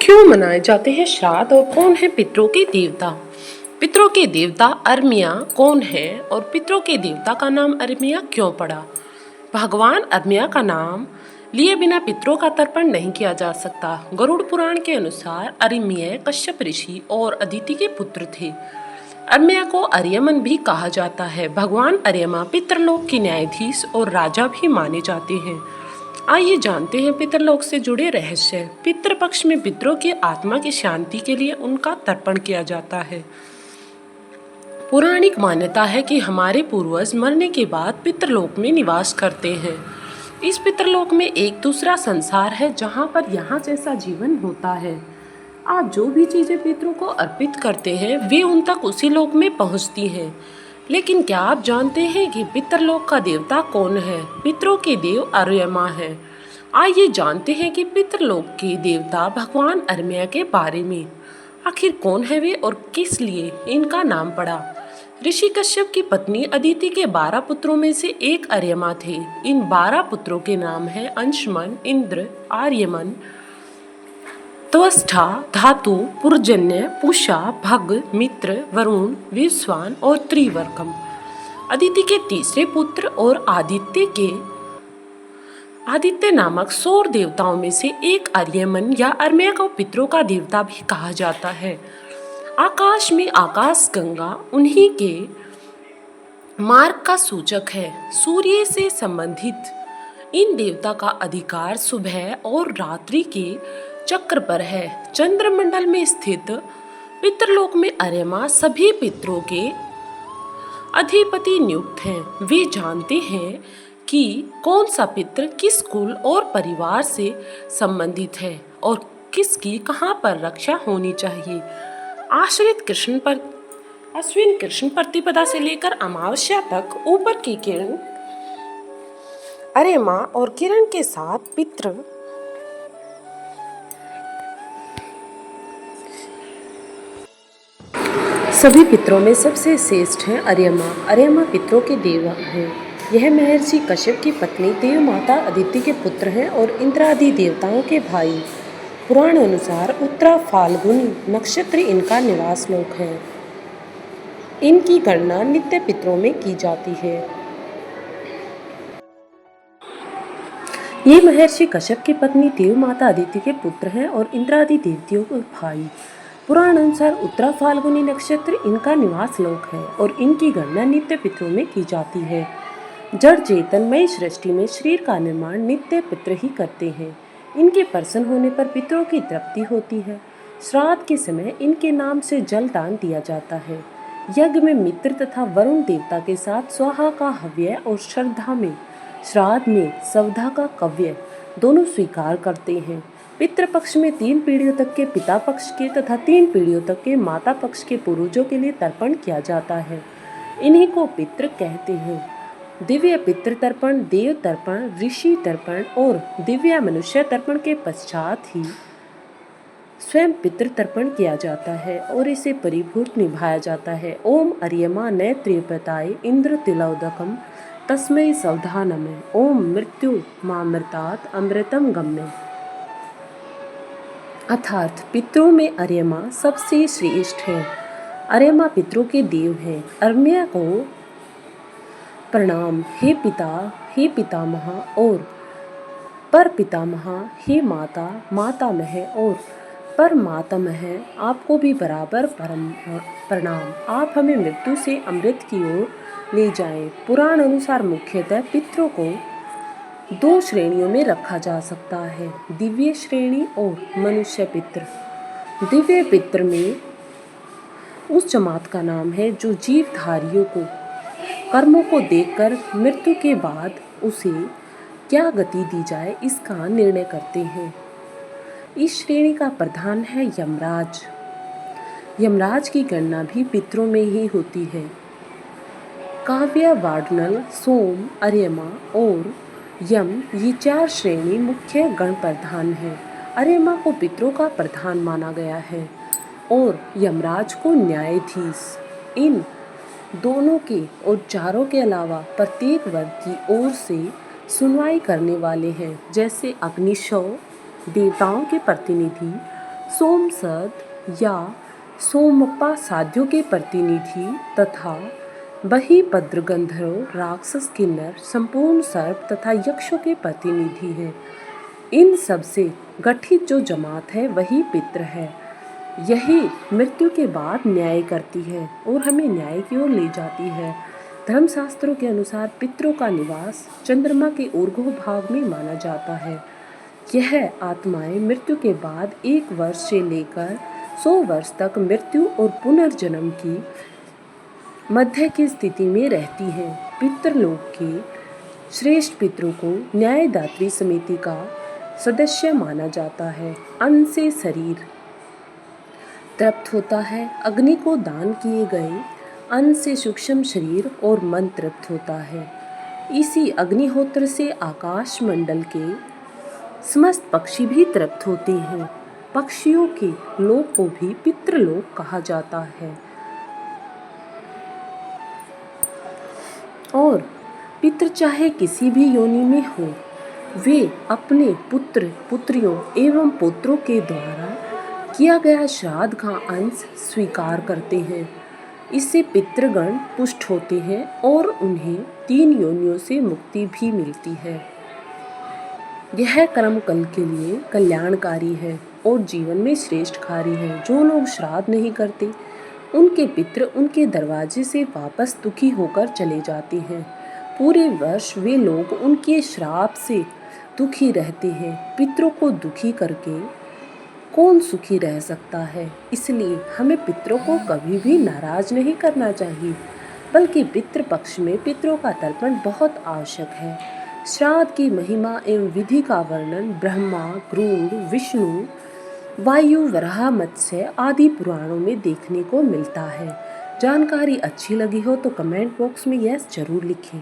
क्यों मनाए जाते हैं श्राद्ध और कौन है पितरों के देवता? पितरों के देवता अरमिया कौन है और पितरों के देवता का नाम अरमिया क्यों पड़ा? भगवान अरमिया का नाम लिए बिना पितरों का तर्पण नहीं किया जा सकता। गरुड़ पुराण के अनुसार अरमिया कश्यप ऋषि और अदिति के पुत्र थे। अरमिया को अर्यमन भी कहा जाता है। भगवान अर्यमा पितरलोक के न्यायाधीश और राजा भी माने जाते हैं। आइए जानते हैं पितरलोक से जुड़े रहस्य। पितृपक्ष में पितरों की आत्मा की शांति के लिए उनका तर्पण किया जाता है। पौराणिक मान्यता है कि हमारे पूर्वज मरने के बाद पितरलोक में निवास करते हैं। इस पितरलोक में एक दूसरा संसार है जहाँ पर यहाँ जैसा जीवन होता है। आज जो भी चीजें पितरों को अर्पित करते हैं वे उन तक उसी लोक में पहुँचती हैं। लेकिन क्या आप जानते हैं कि पितरलोक का देवता कौन है? पितरों के देव अर्यमा है। आइए जानते हैं कि पितरलोक के देवता भगवान अर्यमा के बारे में। आखिर कौन है वे और किस लिए इनका नाम पड़ा? ऋषि कश्यप की पत्नी अदिति के 12 पुत्रों में से एक अर्यमा थे। इन 12 पुत्रों के नाम है अंशुमन, इंद्र, आर्यमन, त्वष्टा, धातु, पुरजन्य, पूषा, भग, मित्र, वरुण, विश्वान और त्रिवर्कम। अदिति के तीसरे पुत्र और आदित्य नामक सौर देवताओं में से एक अर्यमन या अर्यमा को पितरों का देवता भी कहा जाता है। आकाश में आकाश गंगा उन्हीं के मार्ग का सूचक है। सूर्य से संबंधित इन देवता का अधिकार सुबह और रात्रि के चक्र पर है। चंद्रमंडल में स्थित पितरलोक में अर्यमा सभी पितरों के अधिपति नियुक्त हैं। वे जानते हैं कि कौन सा पितृ किस कुल और परिवार से संबंधित है और किसकी कहाँ पर रक्षा होनी चाहिए। अश्विन कृष्ण प्रतिपदा से लेकर अमावस्या तक ऊपर की किरण अर्यमा और किरण के साथ पितृ सभी पितरों में सबसे श्रेष्ठ है अर्यमा। अर्यमा पितरों के देव हैं। यह महर्षि कश्यप की पत्नी देव माता अदिति के पुत्र हैं और इंद्रादि देवताओं के भाई। पुराण अनुसार उत्तरा फाल्गुनी नक्षत्र इनका निवास लोक है। इनकी गणना नित्य पितरों में की जाती है। ये महर्षि कश्यप की पत्नी देव माता अदिति के पुत्र हैं और इंद्रादि देवतियों के भाई। पुराण अनुसार उत्तरा फाल्गुनी नक्षत्र इनका निवास लोक है और इनकी गणना नित्य पितरों में की जाती है। जड़ चेतनमय सृष्टि में शरीर का निर्माण नित्य पितृ ही करते हैं। इनके प्रसन्न होने पर पितरों की तृप्ति होती है। श्राद्ध के समय इनके नाम से जल दान दिया जाता है। यज्ञ में मित्र तथा वरुण देवता के साथ स्वाहा का हव्य और श्रद्धा में श्राद्ध में सवधा का कव्य दोनों स्वीकार करते हैं। पितृपक्ष में 3 पीढ़ियों तक के पिता पक्ष के तथा 3 पीढ़ियों तक के माता पक्ष के पूर्वजों के लिए तर्पण किया जाता है। इन्हीं को पितृ कहते हैं। दिव्य पितृ तर्पण, देव तर्पण, ऋषि तर्पण और दिव्य मनुष्य तर्पण के पश्चात ही स्वयं पितृ तर्पण किया जाता है और इसे परिपूर्ण निभाया जाता है। ओम अर्यमा न त्रिपताय इंद्र तिलोदकम तस्मै सवधा नमः। ओम मृत्यु मामृतात् अमृतम गम्य। अर्थात पितरों में अर्यमा सबसे श्रेष्ठ है। अर्यमा पितरों के देव हैं। अर्यमा को प्रणाम, हे पिता, हे पितामह और पर पितामह, हे माता, मातामह और पर मातामह, आपको भी बराबर प्रणाम। आप हमें मृत्यु से अमृत की ओर ले जाएं। पुराण अनुसार मुख्यतः पितरों को 2 श्रेणियों में रखा जा सकता है, दिव्य श्रेणी और मनुष्य पितृ। दिव्य पितृ में उस जमात का नाम है जो जीवधारियों को कर्मों को देखकर मृत्यु के बाद उसे क्या गति दी जाए इसका निर्णय करते हैं। इस श्रेणी का प्रधान है यमराज। यमराज की गणना भी पितरों में ही होती है। काव्य, वार्डनल, सोम, अर्यमा और यम ये 4 श्रेणी मुख्य गण प्रधान है। अर्यमा को पितरों का प्रधान माना गया है और यमराज को न्यायाधीश। इन दोनों के और चारों के अलावा प्रत्येक वर्ग की ओर से सुनवाई करने वाले हैं, जैसे अग्निशव देवताओं के प्रतिनिधि, सोमसद या सोमप्पा साध्यों के प्रतिनिधि तथा बहिर्भद्र गंधर्व राक्षस किन्नर संपूर्ण सर्प तथा यक्षों के प्रतिनिधि हैं। इन सब से गठित जो जमात है वही पितृ है। यही मृत्यु के बाद न्याय करती है और हमें न्याय की ओर ले जाती है। धर्मशास्त्रों के अनुसार पितरों का निवास चंद्रमा के ऊर्ध्व भाग में माना जाता है। यह आत्माएं मृत्यु के बाद 1 वर्ष से लेकर 100 वर्ष तक मृत्यु और पुनर्जन्म की मध्य की स्थिति में रहती हैं। पितृलोक के श्रेष्ठ पितरों को न्यायदात्री समिति का सदस्य माना जाता है। अन्न से शरीर तृप्त होता है। अग्नि को दान किए गए अन्न से सूक्ष्म शरीर और मन तृप्त होता है। इसी अग्निहोत्र से आकाश मंडल के समस्त पक्षी भी तृप्त होते हैं। पक्षियों के लोक को भी पितृलोक कहा जाता है। और पितृ चाहे किसी भी योनि में हो, वे अपने पुत्र पुत्रियों एवं पुत्रों के द्वारा किया गया श्राद्ध का अंश स्वीकार करते हैं। इससे पितृगण पुष्ट होते हैं और उन्हें 3 योनियों से मुक्ति भी मिलती है। यह कर्म कल के लिए कल्याणकारी है और जीवन में श्रेष्ठ कार्य है। जो लोग श्राद्ध नहीं करते उनके पितृ उनके दरवाजे से वापस दुखी होकर चले जाते हैं। पूरे वर्ष वे लोग उनके श्राप से दुखी रहते हैं। पितरों को दुखी करके कौन सुखी रह सकता है? इसलिए हमें पितरों को कभी भी नाराज नहीं करना चाहिए, बल्कि पितृ पक्ष में पितरों का तर्पण बहुत आवश्यक है। श्राद्ध की महिमा एवं विधि का वर्णन ब्रह्मा, गरुड़, विष्णु, वायु, वराह, मत्स्य आदि पुराणों में देखने को मिलता है। जानकारी अच्छी लगी हो तो कमेंट बॉक्स में यस जरूर लिखें।